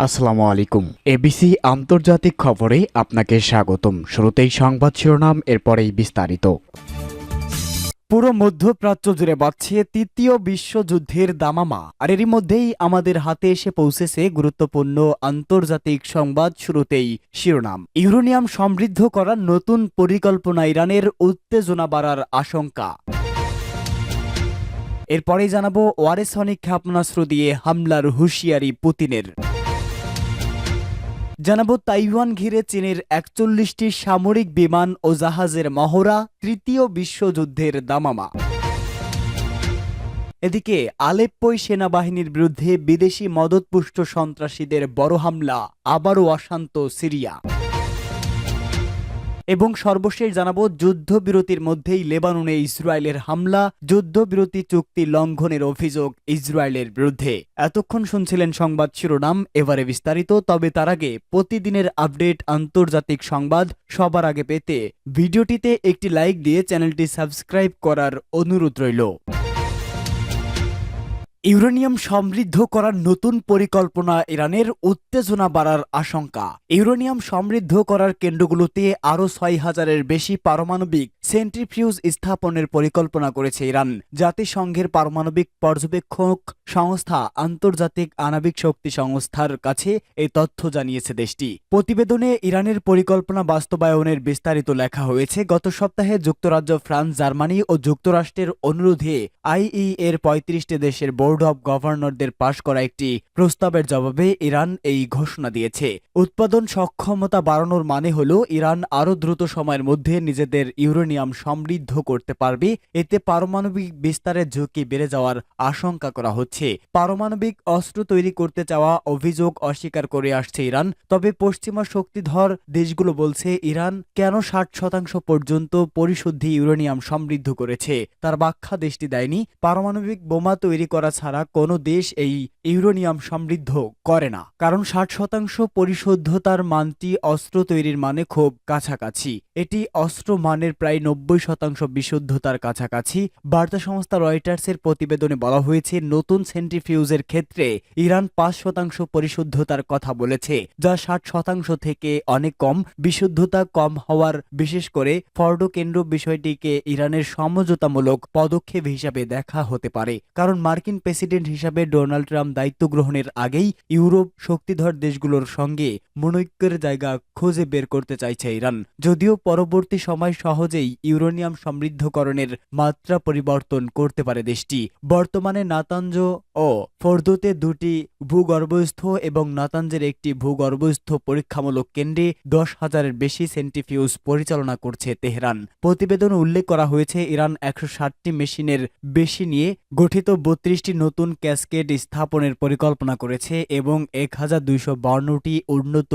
আসসালামু আলাইকুম। এবিসি আন্তর্জাতিক খবরে আপনাকে স্বাগতম। শুরুতেই সংবাদ শিরোনাম, এরপরেই বিস্তারিত। পুরো মধ্যপ্রাচ্য জুড়ে বাড়ছে তৃতীয় বিশ্বযুদ্ধের দামামা, আর এরই মধ্যেই আমাদের হাতে এসে পৌঁছেছে গুরুত্বপূর্ণ আন্তর্জাতিক সংবাদ। শুরুতেই শিরোনাম, ইউরেনিয়াম সমৃদ্ধ করার নতুন পরিকল্পনা, ইরানের উত্তেজনা বাড়ার আশঙ্কা। এরপরেই জানাবো ওয়ারেসনিক ক্ষেপণাস্ত্র দিয়ে হামলার হুঁশিয়ারি পুতিনের। জানাবো তাইওয়ান ঘিরে চীনের ৪১টি সামরিক বিমান ও জাহাজের মহড়া, তৃতীয় বিশ্বযুদ্ধের দামামা। এদিকে আলেপ্পোয় সেনাবাহিনীর বিরুদ্ধে বিদেশি মদতপুষ্ট সন্ত্রাসীদের বড় হামলা, আবারও অশান্ত সিরিয়া। এবং সর্বশেষ জানাবো যুদ্ধবিরতির মধ্যেই লেবাননে ইসরায়েলের হামলা, যুদ্ধবিরতি চুক্তি লঙ্ঘনের অভিযোগ ইসরায়েলের বিরুদ্ধে। এতক্ষণ শুনছিলেন সংবাদ শিরোনাম, এবারে বিস্তারিত। তবে তার আগে প্রতিদিনের আপডেট আন্তর্জাতিক সংবাদ সবার আগে পেতে ভিডিওটিতে একটি লাইক দিয়ে চ্যানেলটি সাবস্ক্রাইব করার অনুরোধ রইল। ইউরেনিয়াম সমৃদ্ধ করার নতুন পরিকল্পনা, ইরানের উত্তেজনা বাড়ার আশঙ্কা। ইউরেনিয়াম সমৃদ্ধ করার কেন্দ্রগুলোতে আরও ৬,০০০-এর বেশি পারমাণবিক সেন্ট্রিফিউজ স্থাপনের পরিকল্পনা করেছে ইরান। জাতিসংঘের পারমাণবিক পর্যবেক্ষক সংস্থা আন্তর্জাতিক আণবিক শক্তি সংস্থার কাছে এই তথ্য জানিয়েছে দেশটি। প্রতিবেদনে ইরানের পরিকল্পনা বাস্তবায়নের বিস্তারিত লেখা হয়েছে। গত সপ্তাহে যুক্তরাজ্য, ফ্রান্স, জার্মানি ও যুক্তরাষ্ট্রের অনুরোধে আইইএর ৩৫টি দেশের বোর্ড অব গভর্নরদের পাশ করা একটি প্রস্তাবের জবাবে ইরান এই ঘোষণা দিয়েছে। উৎপাদন সক্ষমতা বাড়ানোর মানে হল ইরান আরও দ্রুত সময়ের মধ্যে নিজেদের ইউরেনিয়াম সমৃদ্ধ করতে পারবে। এতে পারমাণবিক বিস্তারের ঝুঁকি বেড়ে যাওয়ার আশঙ্কা করা হচ্ছে। পারমাণবিক অস্ত্র তৈরি করতে চাওয়া অভিযোগ অস্বীকার করে আসছে ইরান। তবে পশ্চিমা শক্তিধর দেশগুলো বলছে ইরান কেন ৬০% পর্যন্ত পরিশুদ্ধি ইউরেনিয়াম সমৃদ্ধ করেছে তার ব্যাখ্যা দেশটি দেয়নি। পারমাণবিক বোমা তৈরি করা ছাড়া কোনো দেশ এই ইউরেনিয়াম সমৃদ্ধ করে না, কারণ ৬০% পরিশুদ্ধতার মানটি অস্ত্র তৈরির মানে খুব কাছাকাছি। এটি অস্ত্র মানের প্রায় ৯০% বিশুদ্ধতার কাছাকাছি। বার্তা সংস্থা রয়টার্সের প্রতিবেদনে বলা হয়েছে, নতুন সেন্ট্রিফিউজের ক্ষেত্রে ইরান ৫% পরিশুদ্ধতার কথা বলেছে, যা ৬০% থেকে অনেক কম। বিশুদ্ধতা কম হওয়ার, বিশেষ করে ফর্ডো কেন্দ্র বিষয়টিকে ইরানের সমঝোতামূলক পদক্ষেপ হিসাবে দেখা হতে পারে, কারণ মার্কিন প্রেসিডেন্ট হিসাবে ডোনাল্ড ট্রাম্প দায়িত্ব গ্রহণের আগেই ইউরোপ শক্তিধর দেশগুলোর সঙ্গে মনৈক্যের জায়গা খুঁজে বের করতে চাইছে ইরান। যদিও পরবর্তী সময় সহজেই ইউরেনিয়াম সমৃদ্ধকরণের মাত্রা পরিবর্তন করতে পারে দেশটি। বর্তমানে নাতাঞ্জ ও ফোর্দোতে দুটি ভূগর্ভস্থ এবং নাতাঞ্জের একটি ভূগর্ভস্থ পরীক্ষামূলক কেন্দ্রে ১০,০০০-এর বেশি সেন্ট্রিফিউজ পরিচালনা করছে তেহরান। প্রতিবেদনে উল্লেখ করা হয়েছে, ইরান ১৬০টি মেশিনের বেশি নিয়ে গঠিত ৩২টি নতুন ক্যাসকেড স্থাপনের পরিকল্পনা করেছে এবং ১,২৫২টি উন্নত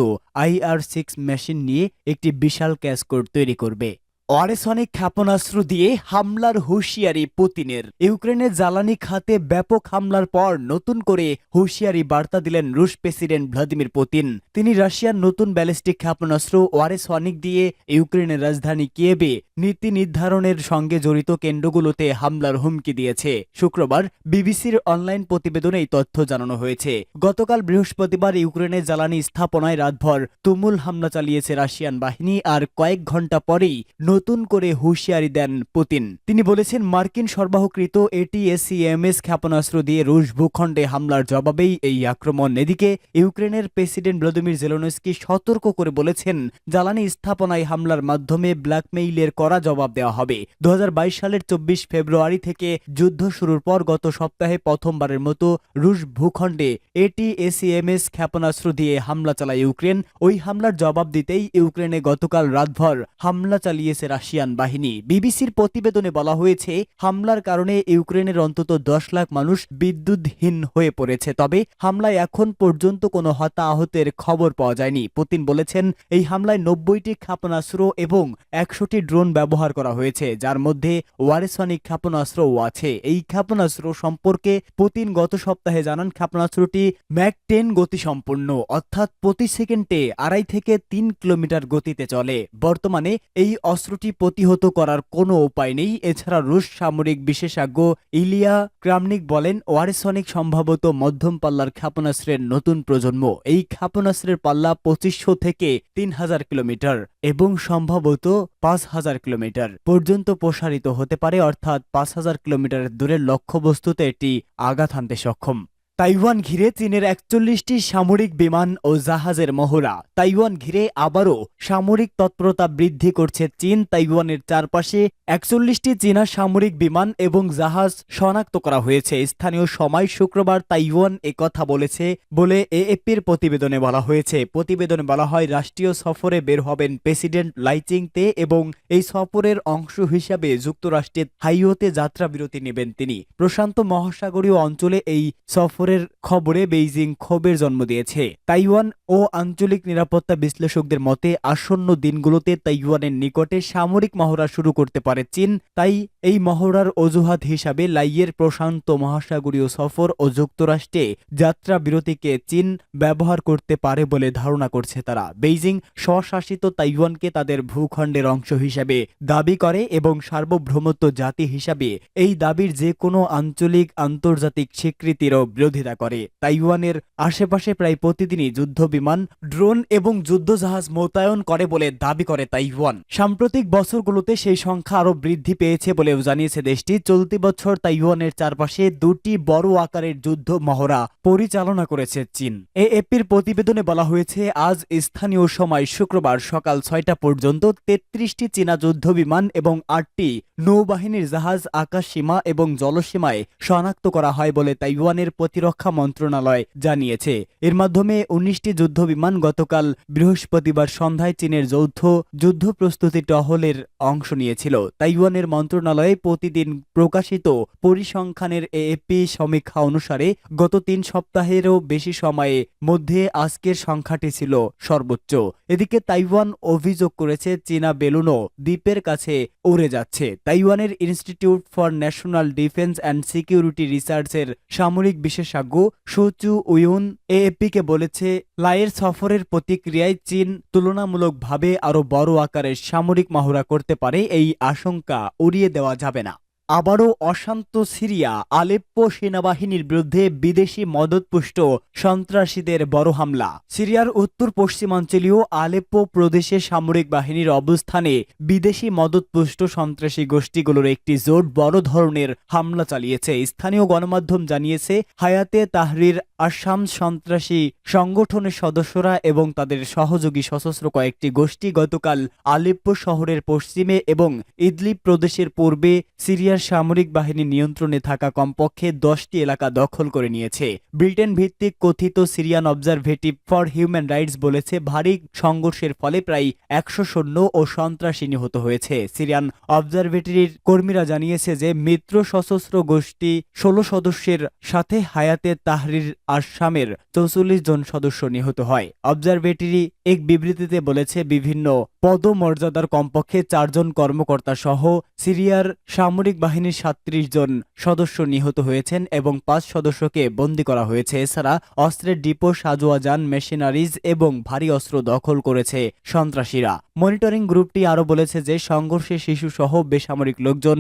IR-6 মেশিন নিয়ে একটি বিশাল ক্যাসকেড তৈরি করবে। ওয়ারেসনিক ক্ষেপণাস্ত্র দিয়ে হামলার হুঁশিয়ারি পুতিনের। ইউক্রেনের জ্বালানি খাতে ব্যাপক হামলার পর নতুন করে হুঁশিয়ারি বার্তা দিলেন রুশ প্রেসিডেন্ট ভ্লাদিমির পুতিন। তিনি রাশিয়ার নতুন ব্যালিস্টিক ক্ষেপণাস্ত্র ওয়ারেসনিক দিয়ে ইউক্রেনের রাজধানী কিয়েভে নীতি নির্ধারণের সঙ্গে জড়িত কেন্দ্রগুলোতে হামলার হুমকি দিয়েছে। শুক্রবার বিবিসির অনলাইন প্রতিবেদনে এই তথ্য জানানো হয়েছে। গতকাল বৃহস্পতিবার ইউক্রেনের জ্বালানি স্থাপনায় রাতভর তুমুল হামলা চালিয়েছে রাশিয়ান বাহিনী, আর কয়েক ঘন্টা পরেই নতুন করে হুঁশিয়ারি দেন পুতিন। তিনি বলেছেন, মার্কিন সরবরাহকৃত ATACMS ক্ষেপণাস্ত্র দিয়ে রুশ ভূখণ্ডে হামলার জবাবেই এই আক্রমণ। এদিকে ইউক্রেনের প্রেসিডেন্ট ভলোদিমির জেলেনস্কি সতর্ক করে বলেছেন, জ্বালানি স্থাপনায় হামলার মাধ্যমে ব্ল্যাকমেইলের কড়া জবাব দেওয়া হবে। ২০২২ সালের ২৪ ফেব্রুয়ারি থেকে যুদ্ধ শুরুর পর গত সপ্তাহে প্রথমবারের মতো রুশ ভূখণ্ডে ATACMS ক্ষেপণাস্ত্র দিয়ে হামলা চালায় ইউক্রেন। ওই হামলার জবাব দিতেই ইউক্রেনে গতকাল রাতভর হামলা চালিয়েছে রাশিয়ান বাহিনী। বিবিসির প্রতিবেদনে বলা হয়েছে, হামলার কারণে ইউক্রেনের অন্তত ১০ লাখ মানুষ বিদ্যুৎহীন হয়ে পড়েছে। তবে হামলায় এখন পর্যন্ত কোনো হতাহতের খবর পাওয়া যায়নি। পুতিন বলেছেন, এই হামলায় ৯০টি ক্ষেপণাস্ত্র এবং ১০০টি ড্রোন ব্যবহার করা হয়েছে, যার মধ্যে ওয়ারেসনিক ক্ষেপণাস্ত্রও আছে। এই ক্ষেপণাস্ত্র সম্পর্কে পুতিন গত সপ্তাহে জানান, ক্ষেপণাস্ত্রটি ম্যাক 10 গতিসম্পন্ন, অর্থাৎ প্রতি সেকেন্ডে ২.৫ থেকে ৩ কিলোমিটার গতিতে চলে। বর্তমানে এই অস্ত্রটি ত্রুটি প্রতিহত করার কোনো উপায় নেই। এছাড়া রুশ সামরিক বিশেষজ্ঞ ইলিয়া ক্রামনিক বলেন, ওয়ারেসনিক সম্ভবত মধ্যম পাল্লার ক্ষেপণাস্ত্রের নতুন প্রজন্ম। এই ক্ষেপণাস্ত্রের পাল্লা 2500 থেকে 3000 কিলোমিটার এবং সম্ভবত 5000 কিলোমিটার পর্যন্ত প্রসারিত হতে পারে, অর্থাৎ 5000 কিলোমিটার দূরের লক্ষ্যবস্তুতে এটি আঘাত হানতে সক্ষম। তাইওয়ান ঘিরে চীনের 41টি সামরিক বিমান ও জাহাজের মহড়া। তাইওয়ান ঘিরে আবারও সামরিক তৎপরতা বৃদ্ধি করছে চীন। তাইওয়ানের চারপাশে 41টি চীনা সামরিক বিমান এবং জাহাজ শনাক্ত করা হয়েছে। স্থানীয় সময় শুক্রবার তাইওয়ান একথা বলেছে বলে এএফপির প্রতিবেদনে বলা হয়েছে। প্রতিবেদনে বলা হয়, রাষ্ট্রীয় সফরে বের হবেন প্রেসিডেন্ট লাই চিং-তে এবং এই সফরের অংশ হিসাবে যুক্তরাষ্ট্রের হাইওতে যাত্রাবিরতি নেবেন তিনি। প্রশান্ত মহাসাগরীয় অঞ্চলে এই সফরের খবরে বেইজিং ক্ষোভের জন্ম দিয়েছে। তাইওয়ান ও আঞ্চলিক নিরাপত্তা বিশ্লেষকদের মতে আসন্ন দিনগুলোতে তাইওয়ানের নিকটে সামরিক মহড়া শুরু করতে পারে চীন। তাই এই মহড়ার অজুহাত হিসাবে লাইয়ের প্রশান্ত মহাসাগরীয় সফর ও যুক্তরাষ্ট্রে যাত্রা বিরতিকে চীন ব্যবহার করতে পারে বলে ধারণা করছে তারা। বেইজিং স্বশাসিত তাইওয়ানকে তাদের ভূখণ্ডের অংশ হিসাবে দাবি করে এবং সার্বভৌমত্ব জাতি হিসাবে এই দাবির যে কোনো আঞ্চলিক আন্তর্জাতিক স্বীকৃতিরও বিরোধিতা করে। তাইওয়ানের আশেপাশে প্রায় প্রতিদিনই যুদ্ধ বিমান, ড্রোন এবং যুদ্ধজাহাজ মোতায়েন করে বলে দাবি করে তাইওয়ান। সাম্প্রতিক বছরগুলোতে সেই সংখ্যা আরও বৃদ্ধি পেয়েছে বলেও জানিয়েছে দেশটি। চলতি বছর তাইওয়ানের চারপাশে দুটি বড় আকারের যুদ্ধ মহড়া পরিচালনা করেছে চীন। এএফপির প্রতিবেদনে বলা হয়েছে, আজ স্থানীয় সময় শুক্রবার সকাল 6টা পর্যন্ত 33টি চীনা যুদ্ধ বিমান এবং 8টি নৌবাহিনীর জাহাজ আকাশ সীমা এবং জলসীমায় শনাক্ত করা হয় বলে তাইওয়ানের প্রতিরক্ষা মন্ত্রণালয় জানিয়েছে। এর মাধ্যমে 19টি যুদ্ধ বিমান গতকাল বৃহস্পতিবার সন্ধ্যায় চীনের যৌথ যুদ্ধ প্রস্তুতি টহলের অংশ নিয়েছিল। তাইওয়ানের মন্ত্রণালয়ে প্রতিদিন প্রকাশিত পরিসংখ্যানের এএফপি সমীক্ষা অনুসারে গত 3 সপ্তাহেরও বেশি সময়ে মধ্যে আজকের সংখ্যাটি ছিল সর্বোচ্চ। এদিকে তাইওয়ান অভিযোগ করেছে চীনা বেলুনও দ্বীপের কাছে উড়ে যাচ্ছে। তাইওয়ানের institute for national defence and security রিসার্চের সামরিক বিশেষজ্ঞ সুচু উইউন এএফপিকে বলেছে, লাইয়ের সফরের প্রতিক্রিয়ায় চীন তুলনামূলকভাবে আরও বড় আকারের সামরিক মহড়া করতে পারে। এই আশঙ্কা উড়িয়ে দেওয়া যাবে না। আবারও অশান্ত সিরিয়া, আলেপ্পো সেনাবাহিনীর বিরুদ্ধে বিদেশি মদতপুষ্ট সন্ত্রাসীদের বড় হামলা। সিরিয়ার উত্তর পশ্চিমাঞ্চলীয় আলেপ্পো প্রদেশে সামরিক বাহিনীর অবস্থানে বিদেশি মদতপুষ্ট সন্ত্রাসী গোষ্ঠীগুলোর একটি জোট বড় ধরনের হামলা চালিয়েছে। স্থানীয় গণমাধ্যম জানিয়েছে, হায়াতে তাহরির আসাম সন্ত্রাসী সংগঠনের সদস্যরা এবং তাদের সহযোগী সশস্ত্র কয়েকটি গোষ্ঠী গতকাল আলেপ্পো শহরের পশ্চিমে এবং ইদলিব প্রদেশের পূর্বে সিরিয়ার সামরিক বাহিনী নিয়ন্ত্রণে থাকা কমপক্ষে 10টি এলাকা দখল করে নিয়েছে। ব্রিটেন ভিত্তিক কথিত সিরিয়ান অবজারভেটিভ ফর হিউম্যান রাইটস বলেছে, ভারী সংঘর্ষের ফলে প্রায় 100 সৈন্য ও সন্ত্রাসী নিহত হয়েছে। সিরিয়ান অবজারভেটরির কর্মীরা জানিয়েছে যে মিত্র সশস্ত্র গোষ্ঠী 16 সদস্যের সাথে হায়াতে তাহরির আসামের 44 জন সদস্য নিহত হয়। অবজারভেটরি এক বিবৃতিতে বলেছে, বিভিন্ন পদমর্যাদার কমপক্ষে 4 জন কর্মকর্তা সহ সিরিয়ার সামরিক বাহিনীর 37 জন সদস্য নিহত হয়েছেন এবং 5 সদস্যকে বন্দী করা হয়েছে। এছাড়া অস্ত্রের ডিপো, সাজোয়া যান, মেশিনারিজ এবং ভারী অস্ত্র দখল করেছে সন্ত্রাসীরা। মনিটরিং গ্রুপটি আরও বলেছে যে সংঘর্ষে শিশুসহ বেসামরিক লোকজন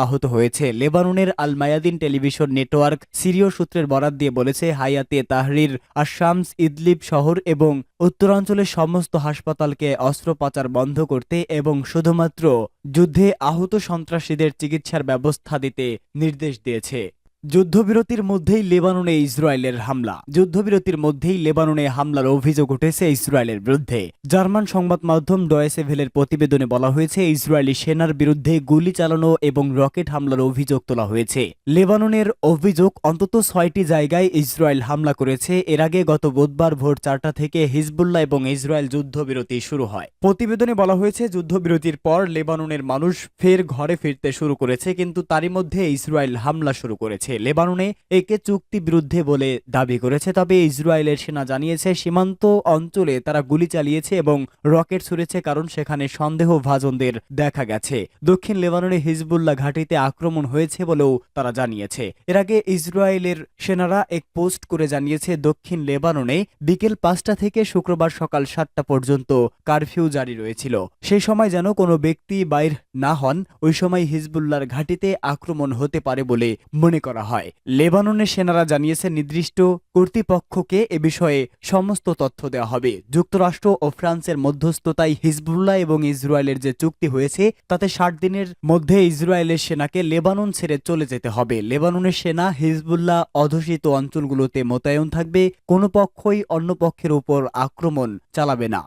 আহত হয়েছে। লেবাননের আল মায়াদিন টেলিভিশন নেটওয়ার্ক সিরীয় সূত্রের বরাত দিয়ে বলেছে, হায়াতে তাহরির আশামস ইদলিব শহর এবং উত্তরাঞ্চলের সমস্ত হাসপাতালকে অস্ত্র পাচার বন্ধ করতে এবং শুধুমাত্র যুদ্ধে আহত সন্ত্রাসীদের চিকিৎসার ব্যবস্থা দিতে নির্দেশ দিয়েছে। যুদ্ধবিরতির মধ্যেই লেবাননে ইসরায়েলের হামলা। যুদ্ধবিরতির মধ্যেই লেবাননে হামলার অভিযোগ উঠেছে ইসরায়েলের বিরুদ্ধে। জার্মান সংবাদ মাধ্যম ডয়েচে ভেলের প্রতিবেদনে বলা হয়েছে, ইসরায়েলি সেনার বিরুদ্ধে গুলি চালানো এবং রকেট হামলার অভিযোগ তোলা হয়েছে। লেবাননের অভিযোগ, অন্তত 6টি জায়গায় ইসরায়েল হামলা করেছে। এর আগে গত বুধবার ভোর 4টা থেকে হিজবুল্লাহ এবং ইসরায়েল যুদ্ধবিরতি শুরু হয়। প্রতিবেদনে বলা হয়েছে, যুদ্ধবিরতির পর লেবাননের মানুষ ফের ঘরে ফিরতে শুরু করেছে, কিন্তু তারই মধ্যে ইসরায়েল হামলা শুরু করেছে। হয়েছে। লেবাননে একে চুক্তি বিরুদ্ধে বলে দাবি করেছে, তবে ইসরায়েলের সেনা জানিয়েছে সীমান্ত অঞ্চলে তারা গুলি চালিয়েছে এবং রকেট ছুড়েছে, কারণ সেখানে সন্দেহভাজনদের দেখা গেছে। দক্ষিণ লেবাননে হিজবুল্লাহ ঘাঁটিতে আক্রমণ হয়েছে বলেও তারা জানিয়েছে। এর আগে ইসরায়েলের সেনারা এক পোস্ট করে জানিয়েছে দক্ষিণ লেবাননে বিকেল 5টা থেকে শুক্রবার সকাল 7টা পর্যন্ত কারফিউ জারি রয়েছিল। সেই সময় যেন কোনো ব্যক্তি বাইর না হন, ওই সময় হিজবুল্লাহর ঘাঁটিতে আক্রমণ হতে পারে বলে মনে করা হয়। লেবাননের সেনারা জানিয়েছে নির্দিষ্ট কর্তৃপক্ষকে এ বিষয়ে সমস্ত তথ্য দেওয়া হবে। যুক্তরাষ্ট্র ও ফ্রান্সের মধ্যস্থতায় হিজবুল্লাহ এবং ইসরায়েলের যে চুক্তি হয়েছে তাতে 60 দিনের মধ্যে ইসরায়েলের সেনাকে লেবানন ছেড়ে চলে যেতে হবে। লেবাননের সেনা হিজবুল্লাহ অধ্যুষিত অঞ্চলগুলোতে মোতায়েন থাকবে, কোনো পক্ষই অন্য পক্ষের উপর আক্রমণ চালাবে না।